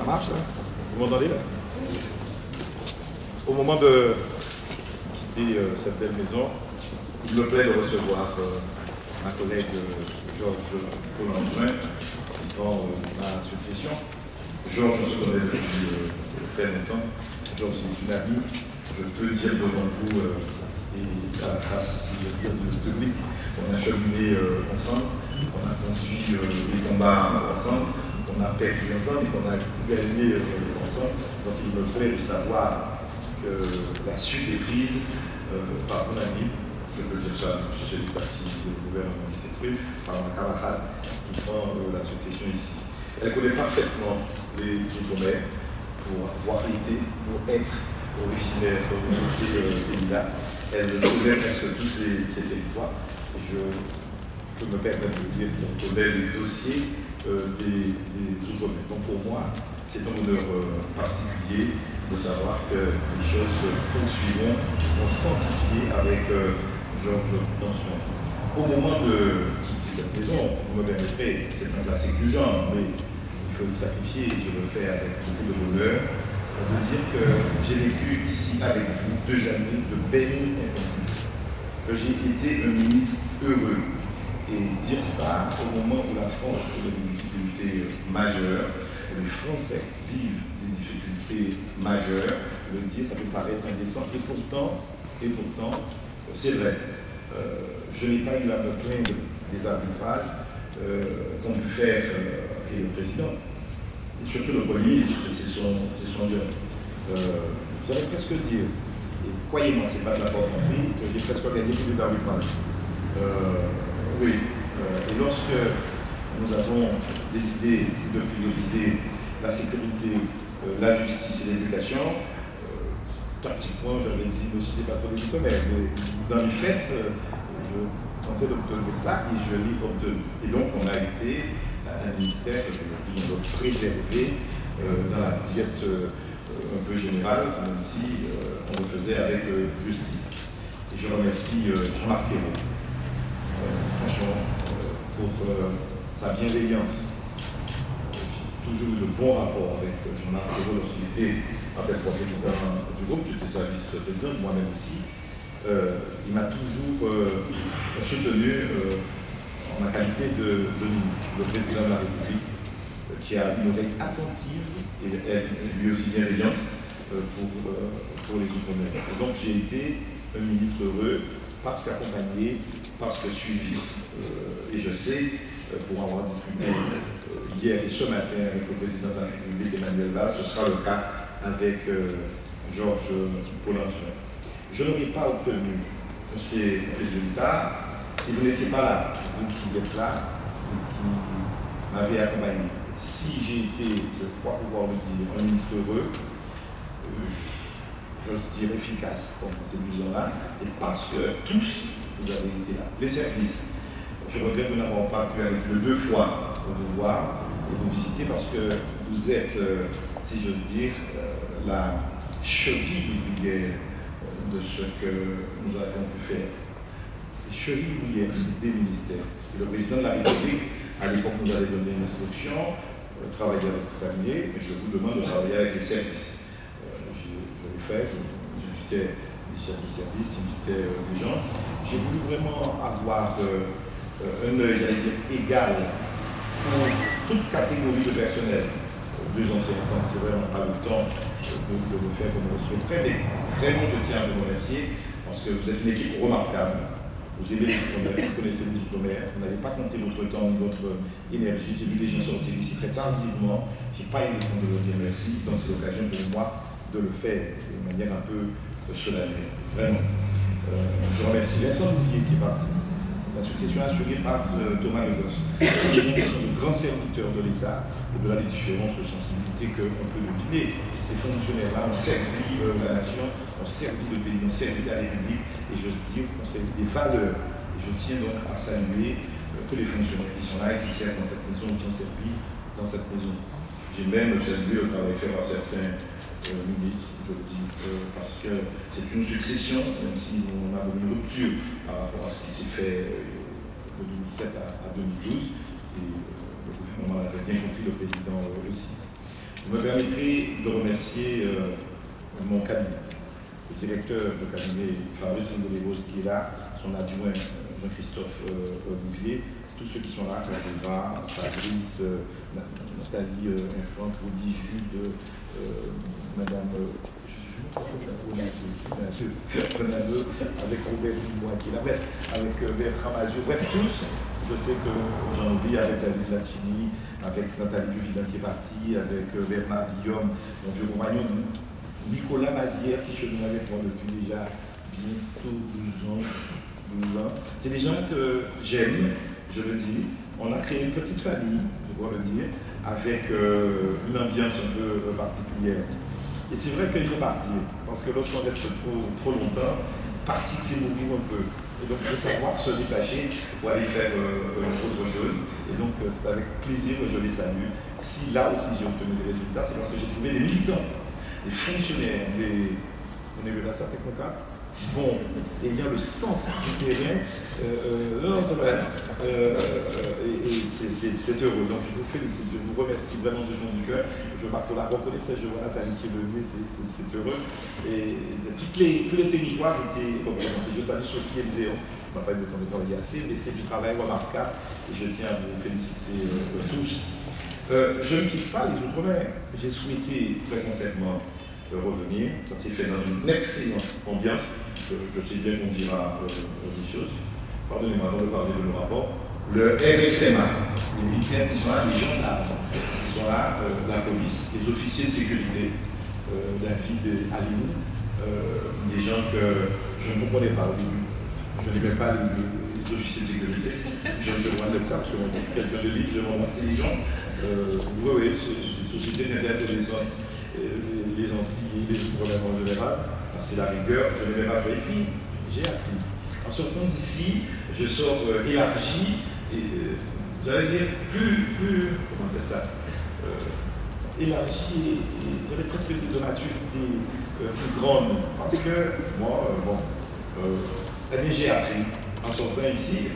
marche là? Vous m'entendez là? Au moment de quitter cette belle maison, il me plaît de recevoir ma collègue Georges Paul-André dans ma succession. Georges, je connais depuis très longtemps. Georges est une amie. Je peux dire devant vous et à la face, si je veux dire, du public, on a cheminé ensemble, on a conduit les combats ensemble, on a perdu ensemble et qu'on a gagné ensemble. Donc il me plaît de savoir que la suite est prise par mon ami. Je peux dire ça, je suis du parti du gouvernement qui s'exprime, par ma camarade qui prend la succession ici. Elle connaît parfaitement les Outre-mer pour avoir été, pour être originaire de ces pays-là. Elle connaît presque tous ces territoires. Et je me permets de dire qu'on connaît les dossiers des Outre-mer. Donc pour moi, c'est un honneur particulier de savoir que les choses se poursuivront, vont s'amplifier avec Georges Paul-André. Au moment de quitter cette maison, vous me permettrez, c'est un classique du genre, mais il faut le sacrifier et je le fais avec beaucoup de bonheur, de dire que j'ai vécu ici avec vous 2 années de belle intensité, que j'ai été un ministre heureux. Et dire ça au moment où la France a des difficultés majeures, où les Français vivent des difficultés majeures, le dire, ça peut paraître indécent, et pourtant c'est vrai. Je n'ai pas eu à me plaindre des arbitrages qu'ont pu faire et le président, et surtout le Premier ministre, c'est son job. J'allais presque dire, et croyez-moi, c'est pas de la forfanterie, que j'ai presque gagné tous les arbitrages. Oui, et lorsque nous avons décidé de prioriser la sécurité, la justice et l'éducation, tactiquement, j'avais dit ne citez pas trop des Outre-mer, mais dans les faits, je tentais d'obtenir ça et je l'ai obtenu. Et donc, on a été un ministère préservé dans la diète un peu générale, même si on le faisait avec justice. Et je remercie Jean-Marc Ayrault, franchement, pour sa bienveillance. J'ai toujours eu de bons rapports avec Jean-Marc Ayrault lorsqu'il était après le président du groupe, j'étais sa vice-présidente, moi-même aussi. Il m'a toujours soutenu en ma qualité de ministre, le président de la République, qui a une oreille attentive et elle, lui aussi bienveillante pour les Outre-mer. Donc j'ai été un ministre heureux parce qu'accompagné, parce que suivi. Et je sais, pour avoir discuté hier et ce matin avec le président de la République, Emmanuel Valls, ce sera le cas avec Georges Paul-André. Je n'aurais pas obtenu ces résultats si vous n'étiez pas là, vous qui êtes là, vous qui m'avez accompagné. Si j'ai été, je crois pouvoir le dire, un ministre heureux, j'ose dire efficace dans ces 12 ans-là, c'est parce que tous vous avez été là. Les services, je regrette que nous n'avons pas pu aller plus de 2 fois vous voir et vous visiter parce que vous êtes, si j'ose dire, la cheville ouvrière de ce que nous avons pu faire. Les chevilles ouvrières des ministères. Et le président de la République, à l'époque, nous avait donné une instruction, travailler avec le cabinet, mais je vous demande de travailler avec les services. Je l'ai fait, j'invitais les chefs de service, j'invitais des gens. J'ai voulu vraiment avoir un œil, j'allais dire, égal pour toute catégorie de personnel. 2 anciens temps, c'est vraiment pas le temps de le faire comme on le souhaiterait, mais vraiment je tiens à vous remercier parce que vous êtes une équipe remarquable. Vous aimez les Outre-mer, vous connaissez les Outre-mer, vous n'avez pas compté votre temps, votre énergie. J'ai vu des gens sortir ici très tardivement, je n'ai pas eu le temps de leur dire merci, donc c'est l'occasion pour moi de le faire de manière un peu solennelle. Vraiment. Je remercie Vincent Louvier qui est parti. La succession assurée par Thomas Legos. Ce sont des gens qui sont de grands serviteurs de l'État, au-delà des différences de sensibilité qu'on peut deviner. Ces fonctionnaires-là ont servi la nation, ont servi le pays, ont servi la République, et j'ose dire ont servi des valeurs. Et je tiens donc à saluer tous les fonctionnaires qui sont là et qui servent dans cette maison, qui ont servi dans cette maison. J'ai même salué le travail fait par certains ministres, je le dis, parce que c'est une succession, même si on a une rupture par rapport à ce qui s'est fait de 2007 à 2012, et le gouvernement l'avait bien compris, le président aussi. Vous me permettrez de remercier mon cabinet, le directeur de cabinet Fabrice Rigoleros qui est là, son adjoint Jean-Christophe Bouvier, tous ceux qui sont là, Clara, Fabrice, Nathalie Infant, Rudy, Jude, Madame Ronaldo, avec Robert Dubois qui est là, bref, avec Bertrand Mazur, bref, tous. Je sais que j'en oublie avec David Lachini, avec Nathalie Duvillon qui est partie, avec Bernard Guillaume, mon vieux compagnon, Nicolas Mazière qui chemine avec moi depuis déjà bientôt 12 ans. C'est des gens que j'aime, je le dis. On a créé une petite famille, je dois le dire, avec une ambiance un peu particulière. Et c'est vrai qu'il faut partir, parce que lorsqu'on reste trop longtemps, partir c'est mourir un peu. Et donc il faut savoir se détacher pour aller faire autre chose. Et donc c'est avec plaisir que je les salue. Si là aussi j'ai obtenu des résultats, c'est parce que j'ai trouvé des militants, des fonctionnaires, on est là ça, Technocrate, bon, ayant le sens du terrain, non, c'est vrai, et c'est heureux. Donc je vous félicite, je vous remercie vraiment du fond du cœur. Je marque la reconnaissance, je vois Nathalie qui est venue, c'est heureux. Et tous les territoires étaient représentés. Je salue Sophie Eliseo, je ne vais pas eu le temps de travailler assez, mais c'est du travail remarquable et je tiens à vous féliciter tous. Je ne quitte pas les Outre-mer. J'ai souhaité très sincèrement revenir. Ça s'est fait dans une excellente ambiance. Je sais bien qu'on dira des choses. Pardonnez-moi avant de parler de nos rapports. Le RSMA, les militaires qui sont là, les gendarmes qui sont là, la police, les officiers de sécurité, David et Aline, des gens que je ne comprenais pas au début. Je n'aimais pas les officiers de sécurité. Je vois de ça parce que moi, je suis quelqu'un de libre, je m'embrasse les gens. Oui, c'est société d'interconnaissance. Les Antilles, les Outre-mer en général, c'est la rigueur, je n'aimais pas trop. Et puis, j'ai appris. En sortant d'ici, je sors élargi, et j'allais dire comment dire ça, élargi, et j'avais presque une maturité plus grande. Parce que moi, j'ai appris. En sortant ici,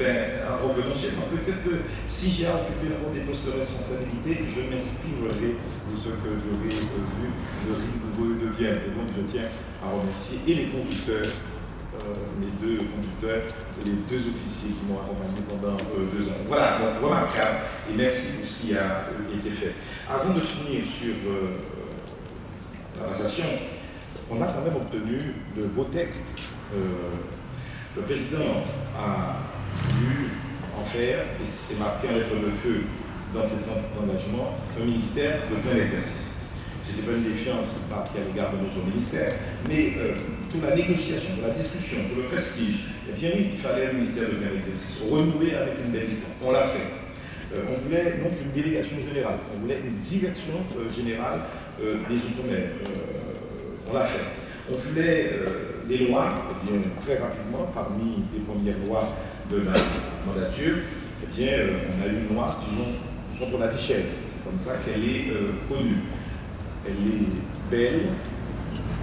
en revenant chez moi, peut-être que si j'ai occupé des postes de responsabilité, je m'inspirerai de ce que j'aurais vu de rigoureux de bien. Et donc je tiens à remercier et les conducteurs, mes deux conducteurs, et les deux officiers qui m'ont accompagné pendant 2 ans. Voilà, donc, remarquable, et merci pour ce qui a été fait. Avant de finir sur la passation, on a quand même obtenu de beaux textes. Le président a voulu en faire, et c'est marqué en lettres de feu dans ses engagements, un ministère de plein exercice. Ce n'était pas une défiance marquée à l'égard de notre ministère, mais toute la négociation, la discussion, pour le prestige, eh bien oui, il fallait un ministère de plein exercice, renouer avec une belle histoire. On l'a fait. On voulait non plus une délégation générale, on voulait une direction générale des Outre-mer. On l'a fait. On voulait des lois, eh bien, très rapidement, parmi les premières lois de la mandature, eh bien, on a eu une loi, disons, contre la vie chère. C'est comme ça qu'elle est connue. Elle est belle,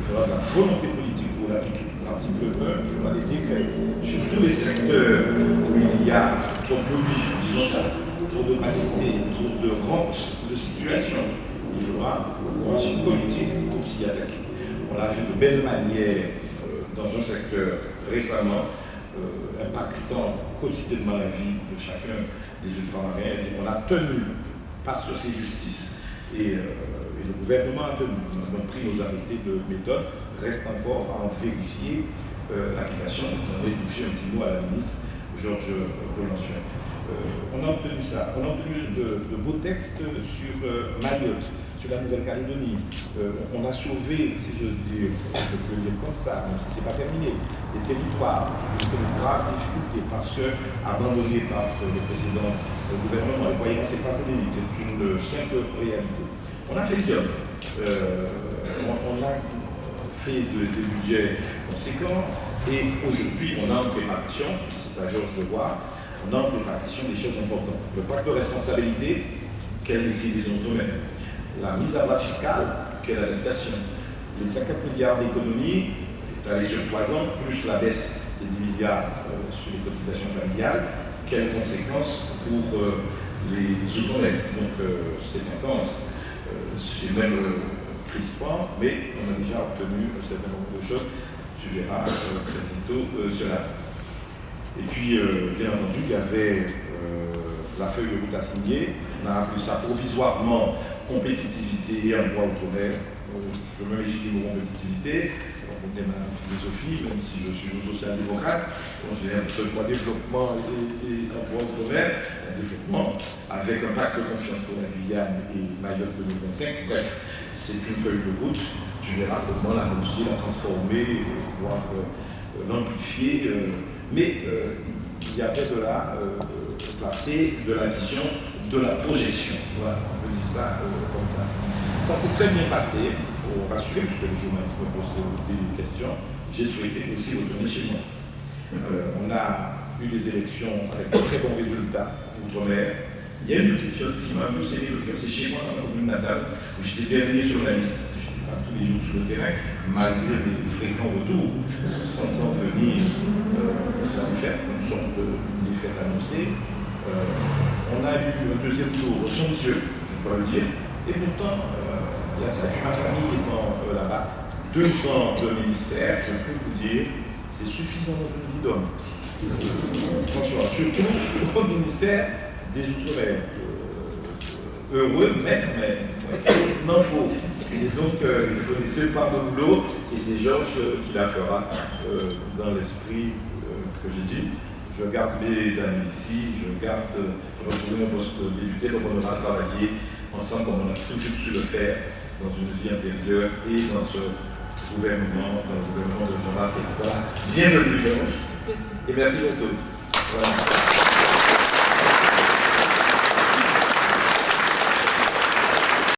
il faudra de la volonté politique pour l'appliquer. L'article 1, il faudra des décrets sur tous les secteurs où il y a trop de lobby, disons ça, trop d'opacité, trop de rente de situation. Il faudra engager une politique pour s'y attaquer. On l'a vu de belle manière dans un secteur récemment, impactant quotidiennement la vie de chacun des ultramarins. Et on a tenu par société justice. Et le gouvernement a tenu. Nous avons pris nos arrêtés de méthode. Reste encore à en vérifier l'application. J'en ai touché un petit mot à la ministre Georges Boulanger. On a obtenu ça. On a obtenu de beaux textes sur Mayotte, sur la Nouvelle-Calédonie. On a sauvé, si j'ose dire, je peux le dire comme ça, même si ce n'est pas terminé, les territoires. C'est une grave difficulté parce que, abandonné par le précédent gouvernement, et voyez, ce n'est pas polémique, c'est une simple réalité. On a fait le job. On a fait des budgets conséquents et aujourd'hui, on a en préparation, c'est à Georges de voir, on a en préparation des choses importantes. Le pacte de responsabilité, quelle utilisation nous-mêmes. La mise à plat fiscale, quelle adaptation. Les 50 milliards d'économies, étalées sur 3 ans, plus la baisse des 10 milliards sur les cotisations familiales, quelles conséquences pour les Outre-mer. Donc c'est intense. c'est même crispant, mais on a déjà obtenu un certain nombre de choses. Tu verras très bientôt cela. Et puis, bien entendu, il y avait la feuille de route à signer. On a appelé ça provisoirement compétitivité et emploi outre-mer. Je me méfie du mot compétitivité. On est ma philosophie, même si je suis social-démocrate, on se dit quoi développement et emploi outre-mer, un développement avec un pacte de confiance pour la Guyane et Mayotte 2025. Bref, c'est une feuille de route. Tu verras comment la réussir, la transformer, voire l'amplifier. Mais il y avait de la clarté, de la vision, de la projection. Voilà, on peut dire ça comme ça. Ça s'est très bien passé, pour rassurer, puisque les journalistes me posent des questions. J'ai souhaité aussi retourner chez moi. On a eu des élections avec de très bons résultats outre-mer. Il y a une petite chose qui m'a un peu serré le cœur, c'est chez moi, dans ma commune natale, où j'étais dernier sur la liste. Je n'étais pas tous les jours sur le terrain, malgré mes fréquents retours, sentant venir la défaite, une sorte de défaite annoncée. On a eu un deuxième tour somptueux, je peux le dire, et pourtant, il y a ça. Et puis ma famille étant là-bas, 2 ans de ministère, je peux vous dire, c'est suffisant dans une vie d'homme. Franchement, surtout au ministère des Outre-mer. Heureux, mais il en faut. Et donc, il faut laisser le part de boulot, et c'est Georges qui la fera dans l'esprit que j'ai dit. Je garde mes amis ici, je retrouve mon poste de député, donc on aura travaillé ensemble comme on a toujours su le faire dans une vie intérieure et dans ce gouvernement, dans le gouvernement de Jean-Marc. Voilà. Bienvenue, Georges, et merci beaucoup. Voilà.